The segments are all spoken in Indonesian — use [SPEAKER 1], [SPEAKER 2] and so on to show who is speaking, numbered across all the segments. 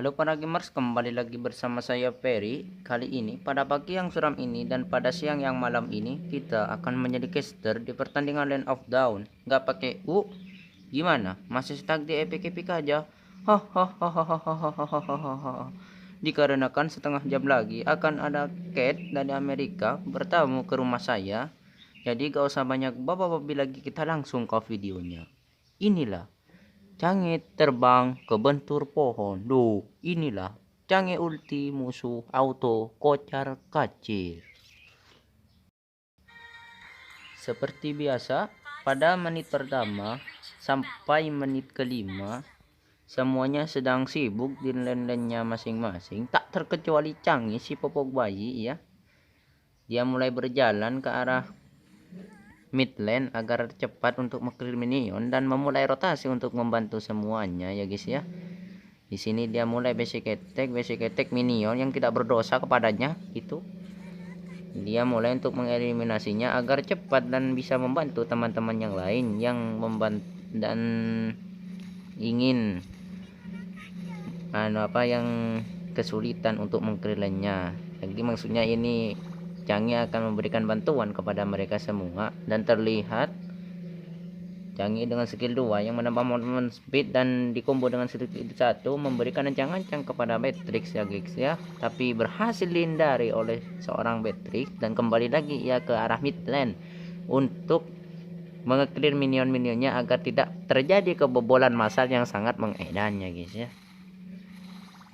[SPEAKER 1] Halo para gamers, kembali lagi bersama saya Ferry. Kali ini pada pagi yang suram ini dan pada siang yang malam ini kita akan menjadi caster di pertandingan Land of Dawn. Gak pakai gimana? Masih stuck di epic aja. Hahaha. Dikarenakan setengah jam lagi akan ada Cat dari Amerika bertamu ke rumah saya. Jadi gak usah banyak babi lagi, kita langsung ke videonya. Inilah Cange terbang ke bentur pohon. Duh, inilah Cange ulti musuh auto kocar kacir. Seperti biasa, pada menit pertama sampai menit kelima, semuanya sedang sibuk di lane-nya masing-masing. Tak terkecuali Cange, si popok bayi ya. Dia mulai berjalan ke arah mid lane agar cepat untuk mengclear minion dan memulai rotasi untuk membantu semuanya ya guys ya. Di sini dia mulai basic attack minion yang tidak berdosa kepadanya itu. Dia mulai untuk mengeliminasinya agar cepat dan bisa membantu teman-teman yang lain yang membantu dan ingin yang kesulitan untuk mengclear lane-nya. Jadi maksudnya ini Canggih akan memberikan bantuan kepada mereka semua, dan terlihat Canggih dengan skill 2 yang menambah movement speed dan dikombo dengan skill 1 memberikan ancang-ancang kepada Beatrix ya guys ya, tapi berhasil dihindari oleh seorang Beatrix dan kembali lagi ia ke arah mid lane untuk mengeclear minion-minionnya agar tidak terjadi kebobolan massal yang sangat mengedan ya guys ya.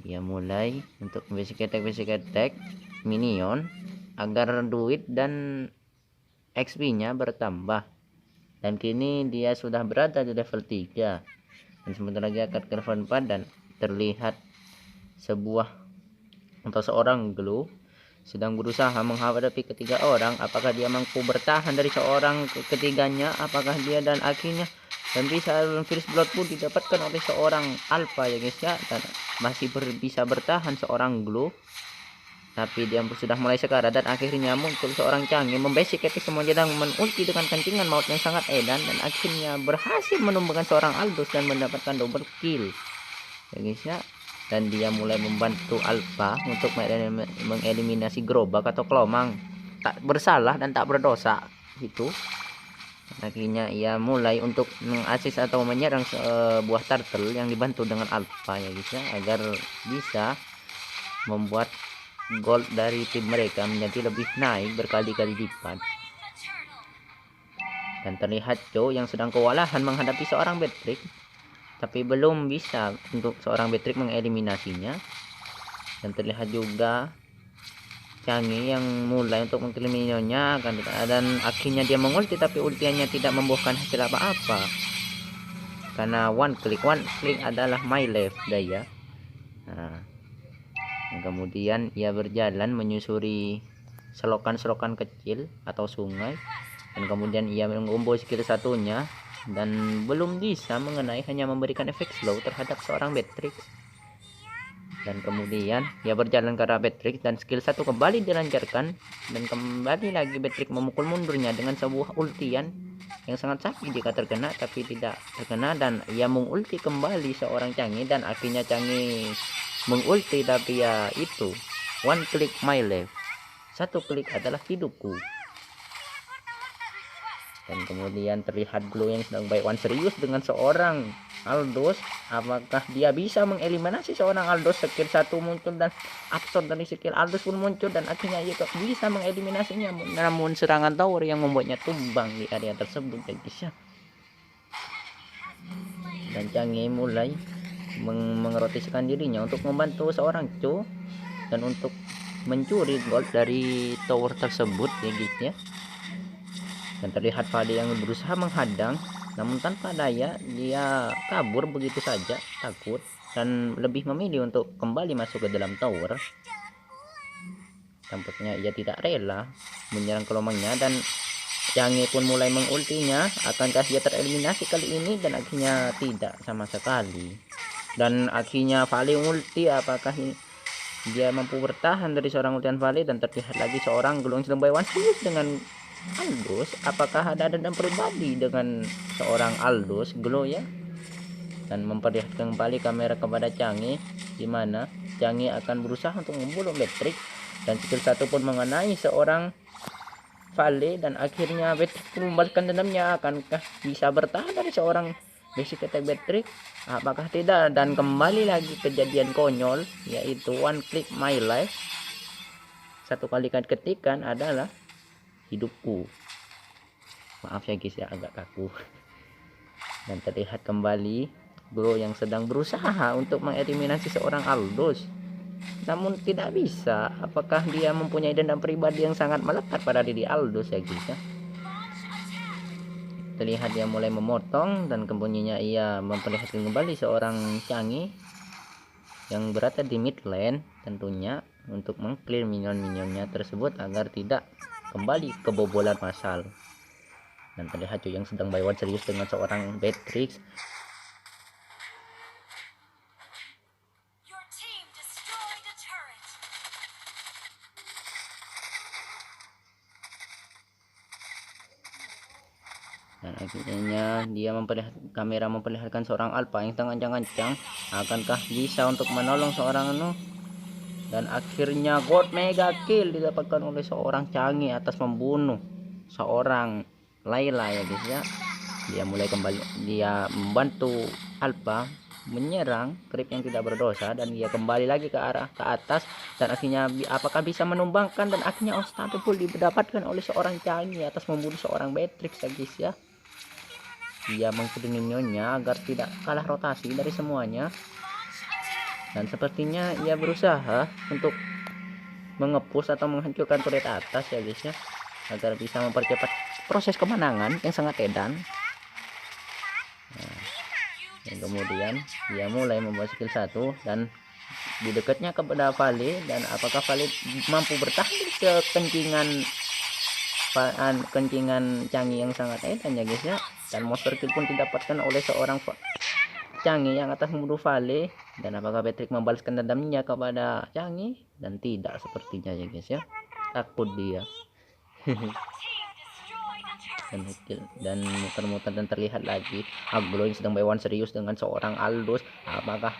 [SPEAKER 1] Dia mulai untuk basic attack minion agar duit dan XP nya bertambah, dan kini dia sudah berada di level 3 dan sebentar lagi akan ke level 4 dan terlihat seorang Glow sedang berusaha menghadapi ketiga orang. Apakah dia mampu bertahan dari seorang ketiganya? Apakah dia dan akhirnya dan bisa First Blood pun didapatkan oleh seorang Alpha ya guys ya, dan masih bisa bertahan seorang Glow, tapi dia sudah mulai sekarat dan akhirnya muncul seorang Canggih membasic attack semuanya dan menulti dengan kencingan maut yang sangat edan dan akhirnya berhasil menumbangkan seorang Aldous dan mendapatkan double kill ya guys ya. Dan dia mulai membantu Alpha untuk mengeliminasi gerobak atau kelomang tak bersalah dan tak berdosa itu. Akhirnya ia mulai untuk mengasis atau menyerang sebuah turtle yang dibantu dengan Alpha ya guys ya, agar bisa membuat gold dari tim mereka menjadi lebih naik berkali-kali lipat. Dan terlihat Joe yang sedang kewalahan menghadapi seorang Beatrix, tapi belum bisa untuk seorang Beatrix mengeliminasinya. Dan terlihat juga Canggih yang mulai untuk mengkill minionnya dan akhirnya dia mengulti, tapi ultiannya tidak membuahkan hasil apa-apa karena one click adalah my left daya. Kemudian ia berjalan menyusuri selokan-selokan kecil atau sungai, dan kemudian ia mengombo skill satunya dan belum bisa mengenai, hanya memberikan efek slow terhadap seorang Beatrix. Dan kemudian ia berjalan ke arah Beatrix dan skill 1 kembali dilancarkan, dan kembali lagi Beatrix memukul mundurnya dengan sebuah ultian yang sangat sakit jika terkena, tapi tidak terkena, dan ia mengulti kembali seorang Canggih dan akhirnya Canggih mengulti, tapi ya itu one click my left, satu klik adalah hidupku. Dan kemudian terlihat Glow yang sedang baik one serius dengan seorang Aldous. Apakah dia bisa mengeliminasi seorang Aldous? Skill 1 muncul dan absorb dari skill Aldous pun muncul dan akhirnya ia bisa mengeliminasinya, namun serangan tower yang membuatnya tumbang di area tersebut ya guys ya. Dan Canggih mulai mengerotisikan dirinya untuk membantu seorang Cho dan untuk mencuri gold dari tower tersebut ya guys ya. Dan terlihat Fade yang berusaha menghadang, namun tanpa daya dia kabur begitu saja, takut, dan lebih memilih untuk kembali masuk ke dalam tower. Tampaknya ia tidak rela menyerang kelomangnya, dan Canggih pun mulai mengultinya. Akankah dia tereliminasi kali ini? Dan akhirnya tidak sama sekali. Dan akhirnya Vale ulti. Apakah dia mampu bertahan dari seorang ultian Vale? Dan terlihat lagi seorang Glow sedang by one serius dengan Aldous. Apakah ada dendam pribadi dengan seorang Aldous Glow ya? dan memperlihatkan kembali kamera kepada Changi, di mana Changi akan berusaha untuk membunuh Beatrix, dan skill 1 pun mengenai seorang Vale, dan akhirnya Beatrix pun membalaskan dendamnya. Akankah bisa bertahan dari seorang basic attack Beatrix? Apakah tidak? Dan kembali lagi kejadian konyol, yaitu one click my life. Satu kali ketikan adalah hidupku. Maaf ya guys ya, agak kaku. Dan terlihat kembali Glow yang sedang berusaha untuk mengeliminasi seorang Aldous, namun tidak bisa. Apakah dia mempunyai dendam pribadi yang sangat melekat pada diri Aldous ya guys ya. Terlihat dia mulai memotong, dan kemudiannya ia memperlihatkan kembali seorang Changi yang berada di mid lane tentunya untuk mengclear minion-minionnya tersebut agar tidak kembali kebobolan massal. Dan terlihat yang sedang by one serius dengan seorang Beatrix. Dan akhirnya dia memperlihatkan seorang Alpha yang sangat kencang. Akankah bisa untuk menolong seorang dan akhirnya God Mega Kill didapatkan oleh seorang Changi atas membunuh seorang Layla ya guys ya. Dia mulai kembali, dia membantu Alpha menyerang creep yang tidak berdosa, dan dia kembali lagi ke arah ke atas, dan akhirnya apakah bisa menumbangkan, dan akhirnya unstoppable didapatkan oleh seorang Changi atas membunuh seorang Beatrix ya guys ya. Dia mengikuti minionnya agar tidak kalah rotasi dari semuanya, dan sepertinya ia berusaha untuk mengepus atau menghancurkan turret atas ya guys ya, agar bisa mempercepat proses kemenangan yang sangat edan. Dan kemudian dia mulai membuat skill 1 dan di dekatnya kepada Vale, dan apakah Vale mampu bertahan di kencingan Changi yang sangat edan ya guys ya. Dan monster kill pun didapatkan oleh seorang Changi yang atas membunuh Vale, dan apakah Beatrix membalaskan dendamnya kepada Changi? Dan tidak sepertinya ya guys ya, takut dia. dan muter-muter, dan terlihat lagi Glow yang sedang by one serius dengan seorang Aldous. Apakah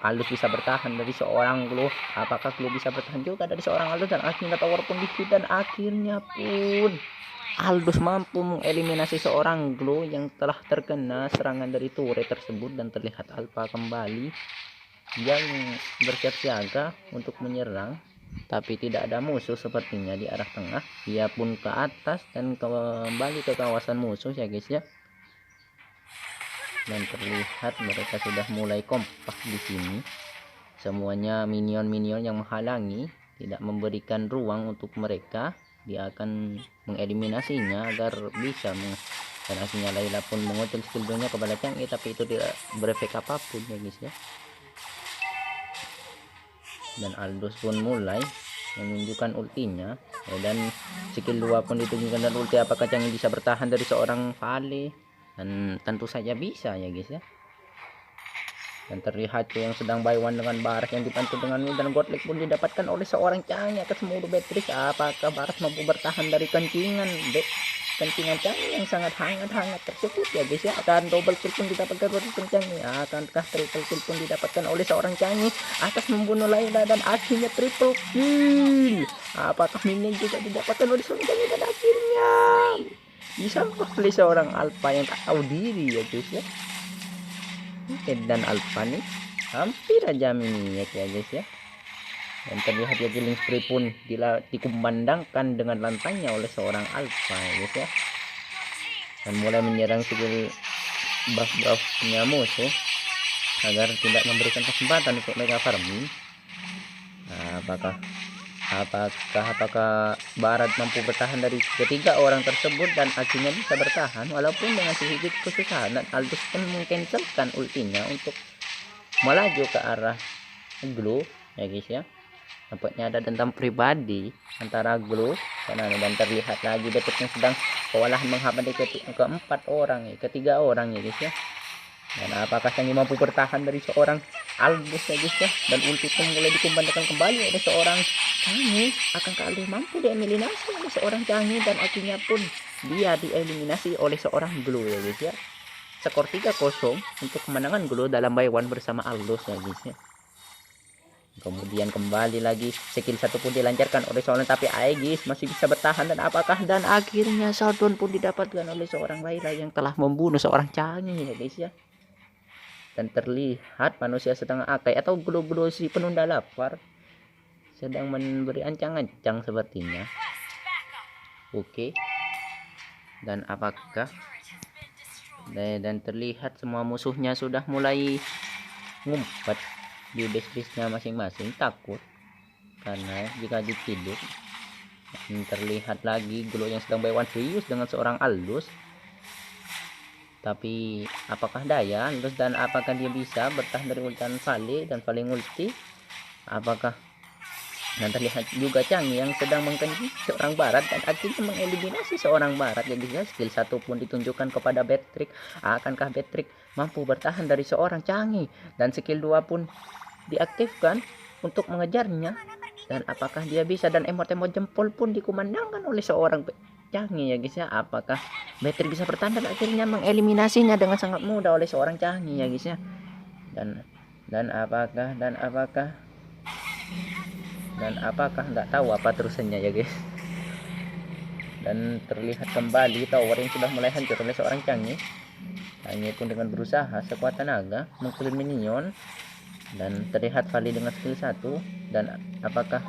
[SPEAKER 1] Aldous bisa bertahan dari seorang Glow? Apakah Glow bisa bertahan juga dari seorang Aldous? Dan akhirnya tower pun di-hit, dan akhirnya pun Aldous mampu mengeliminasi seorang Glow yang telah terkena serangan dari turret tersebut. Dan terlihat Alpha kembali yang bersiap siaga untuk menyerang, tapi tidak ada musuh sepertinya di arah tengah. Dia pun ke atas dan kembali ke kawasan musuh ya guys ya. Dan terlihat mereka sudah mulai kompak di sini. Semuanya minion-minion yang menghalangi, tidak memberikan ruang untuk mereka. Dia akan mengeliminasinya agar bisa dan akhirnya Layla pun mengutul skill 2 nya kepada Changi, tapi itu tidak berefek apapun ya guys ya. Dan Aldous pun mulai menunjukkan ultinya, dan skill 2 pun ditunjukkan, dan ulti apakah Changi bisa bertahan dari seorang Vale? Dan tentu saja bisa ya guys ya. Dan terlihat yang sedang by one dengan Baras yang dibantu dengan dan Godlike pun didapatkan oleh seorang Changi atas membunuh Beatrix. Apakah Baras mampu bertahan dari kencingan Changi yang sangat hangat tersebut ya guys ya. Dan double kill pun didapatkan oleh Changi. Akankah triple kill pun didapatkan oleh seorang Changi atas membunuh Layla, dan akhirnya triple kill? Apakah minion juga didapatkan oleh seorang Changi, dan akhirnya bisa oleh seorang Alpha yang tak tahu diri ya guys ya. Dan Alpha nih hampir aja minion ya guys ya. Dan terlihat ya killing spree pun dikumandangkan dengan lantainya oleh seorang Alpha ya guys ya. Dan mulai menyerang skill buff-buffnya musuh agar tidak memberikan kesempatan untuk mereka farming. Apakah Barat mampu bertahan dari ketiga orang tersebut, dan akhirnya bisa bertahan walaupun dengan sedikit kesusahan. Dan Aldous pun mengcancelkan ultinya untuk melaju ke arah Glow ya guys ya. Nampaknya ada dendam pribadi antara Glow dan terlihat lagi Beatrix yang sedang kewalahan menghampiri ketiga orang ya guys ya. Dan apakah Changi mampu bertahan dari seorang Aldous ya guys ya. Dan ulti pun mulai dikumandangkan kembali oleh seorang Changi. Akankah Aldous mampu dieliminasi oleh seorang Changi, dan akhirnya pun dia dieliminasi oleh seorang Glow ya guys ya. skor 3-0 untuk kemenangan Glow dalam buy one bersama Aldous ya guys ya. Kemudian kembali lagi skill 1 pun dilancarkan oleh Solan, tapi Aegis masih bisa bertahan, dan akhirnya shutdown pun didapatkan oleh seorang Layla yang telah membunuh seorang Changi ya guys ya. Dan terlihat manusia setengah akai atau Glow si penunda lapar sedang memberi ancang-ancang sepertinya. Oke. Dan apakah dan terlihat semua musuhnya sudah mulai ngumpet di base-nya masing-masing, takut karena jika diciduk. Dan terlihat lagi Glow yang sedang buy one serius dengan seorang Aldous, tapi apakah daya Aldous, dan apakah dia bisa bertahan dari ultian Vale, dan Vale ulti apakah. Dan terlihat juga Changi yang sedang mengkenci seorang barat dan akhirnya mengeliminasi seorang barat ya guys. Skill 1 pun ditunjukkan kepada Beatrix. Akankah Beatrix mampu bertahan dari seorang Changi, dan skill 2 pun diaktifkan untuk mengejarnya, dan apakah dia bisa, dan emot-emot jempol pun dikumandangkan oleh seorang Changi ya guys ya. Apakah Beatrix bisa bertahan dan akhirnya mengeliminasinya dengan sangat mudah oleh seorang Changi ya guys ya. Dan apakah nggak tahu apa terusannya ya guys. Dan terlihat kembali tower yang sudah mulai hancur oleh seorang Changi. Changi pun dengan berusaha sekuat tenaga mengkill minion, dan terlihat Vale dengan skill 1, dan apakah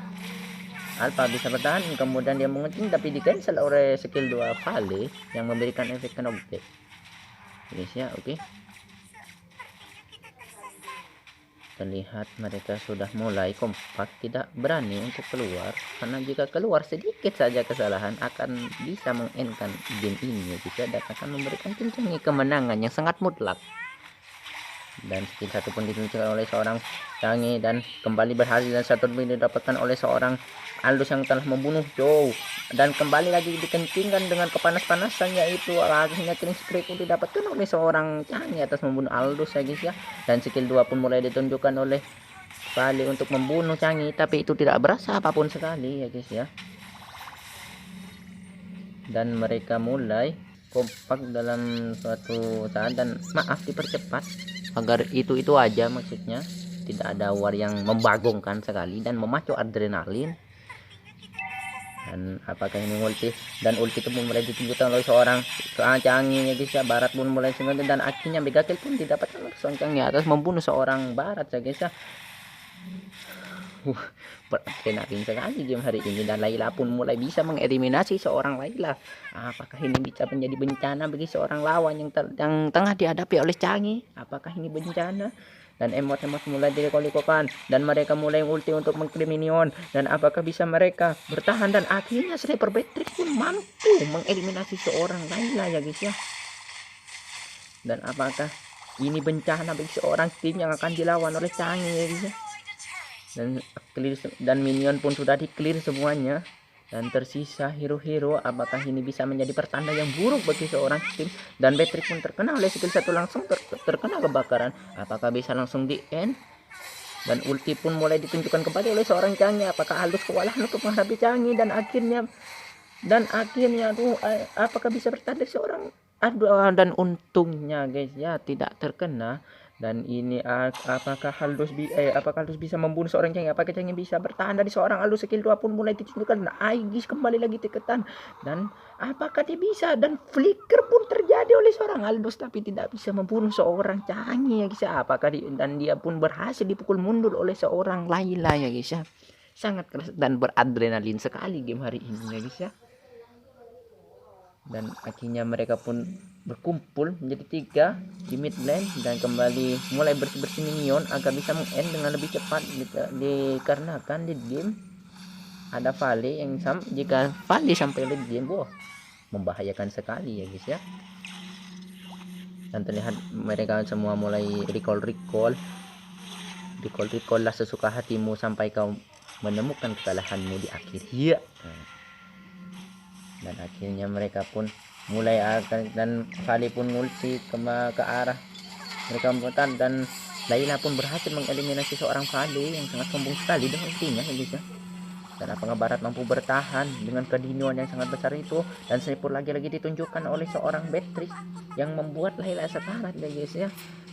[SPEAKER 1] Alpha bisa bertahan. Kemudian dia mengunting tapi di cancel oleh skill 2 Vale yang memberikan efek knockback guys ya. Oke. Terlihat mereka sudah mulai kompak, tidak berani untuk keluar, karena jika keluar sedikit saja kesalahan akan bisa mengendkan game ini juga, dan akan memberikan Changi kemenangan yang sangat mutlak. Dan skill 1 pun ditunjukkan oleh seorang Changi, dan kembali berhasil, dan satu pun didapatkan oleh seorang Aldous yang telah membunuh Joe, dan kembali lagi dikencingkan dengan kepanas-panasan, yaitu akhirnya killing spree pun didapatkan oleh seorang Changi atas membunuh Aldous ya guys ya. Dan skill 2 pun mulai ditunjukkan oleh Vale untuk membunuh Changi, tapi itu tidak berasa apapun sekali ya guys ya. Dan mereka mulai kompak dalam suatu saat, dan maaf dipercepat agar itu aja maksudnya, tidak ada war yang membagongkan sekali dan memacu adrenalin. Dan apakah ini ulti, dan ulti itu mulai ditunjukkan oleh seorang Changi ya guys ya. Barat pun mulai sengaja, dan akhirnya mega kill pun didapatkan oleh seorang Changi atas membunuh seorang barat ya guys ya. Beradrenalin sekali game hari ini, dan Layla pun mulai bisa mengeliminasi seorang Layla. Apakah ini bisa menjadi bencana bagi seorang lawan yang tengah dihadapi oleh Changi? Apakah ini bencana? Dan emot-emot mulai direkolikokan, dan mereka mulai ulti untuk mengkill minion, dan apakah bisa mereka bertahan, dan akhirnya Sniper Beatrix pun mampu mengeliminasi seorang Layla ya guys ya. Dan apakah ini bencana bagi seorang tim yang akan dilawan oleh Changi ya guys ya. Dan minion pun sudah di clear semuanya, dan tersisa hero-hero. Apakah ini bisa menjadi pertanda yang buruk bagi seorang tim? Dan Beatrix pun terkena oleh skill 1 langsung terkena kebakaran. Apakah bisa langsung di end? Dan ulti pun mulai ditunjukkan kembali oleh seorang Changi. Apakah Aldous kewalahan untuk menghadapi Changi, dan akhirnya tuh apakah bisa bertahan dari seorang dan untungnya guys ya tidak terkena. Dan ini apakah Aldous bisa membunuh seorang Changi? Apakah Changi bisa bertahan dari seorang Aldous? Skill 2 pun mulai ditunjukkan. Nah, Aegis kembali lagi ditekan, dan apakah dia bisa? Dan flicker pun terjadi oleh seorang Aldous, tapi tidak bisa membunuh seorang Changi ya guys ya. Apakah dan dia pun berhasil dipukul mundur oleh seorang Layla ya guys ya. Sangat keras dan beradrenalin sekali game hari ini ya guys ya. Dan akhirnya mereka pun berkumpul menjadi 3 di mid lane, dan kembali mulai bersih-bersih minion agar bisa meng-end dengan lebih cepat, dikarenakan di game ada Vale yang jika Vale sampai late game, membahayakan sekali ya guys ya. Dan terlihat mereka semua mulai recall lah sesuka hatimu sampai kau menemukan kekalahanmu di akhir ya. Dan akhirnya mereka pun mulai dan Vale pun ngulti ke arah mereka membuatan, dan Layla pun berhasil mengeliminasi seorang Vale yang sangat sombong sekali dengan ultinya ya guys ya. Dan apakah Barat mampu bertahan dengan kedinian yang sangat besar itu? Dan Sniper lagi-lagi ditunjukkan oleh seorang Beatrix yang membuat Layla sekarat ya guys ya.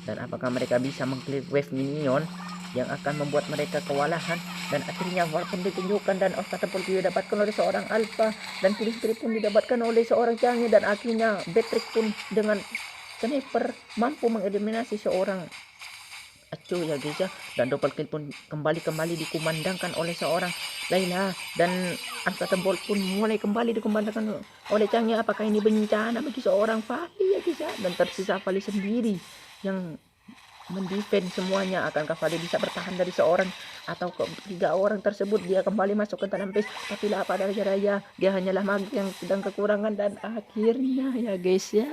[SPEAKER 1] Dan apakah mereka bisa mengclear wave minion yang akan membuat mereka kewalahan? Dan akhirnya walaupun ditunjukkan dan Catapult didapatkan oleh seorang Alpha dan Killing Spree pun didapatkan oleh seorang Changi, dan akhirnya Beatrix pun dengan Sniper mampu mengeliminasi seorang Acu ya guys ya. Dan double kill pun kembali dikumandangkan oleh seorang Layla, dan Unstoppable pun mulai kembali dikumandangkan oleh Changi. Apakah ini bencana bagi seorang Vali ya guys ya? Dan tersisa Vali sendiri yang mendefend semuanya. Akankah Vali bisa bertahan dari seorang atau tiga orang tersebut? Dia kembali masuk ke dalam base, tapi lah pada raya dia hanyalah magik yang sedang kekurangan. Dan akhirnya ya guys ya,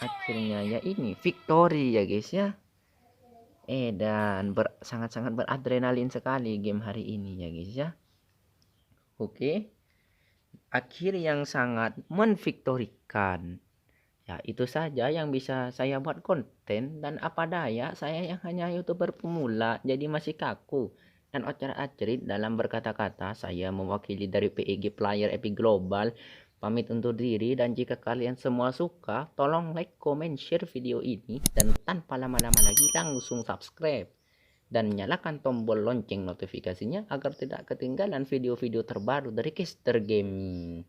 [SPEAKER 1] akhirnya ya ini victory ya guys ya. Dan sangat-sangat beradrenalin sekali game hari ini ya guys ya. Oke, akhir yang sangat menviktorikan. Ya itu saja yang bisa saya buat konten, dan apa daya saya yang hanya youtuber pemula jadi masih kaku dan ocer-acerit dalam berkata-kata. Saya mewakili dari PEG Player Epic Global pamit undur diri, dan jika kalian semua suka tolong like, comment, share video ini, dan tanpa lama-lama lagi langsung subscribe dan nyalakan tombol lonceng notifikasinya agar tidak ketinggalan video-video terbaru dari Caster Gaming.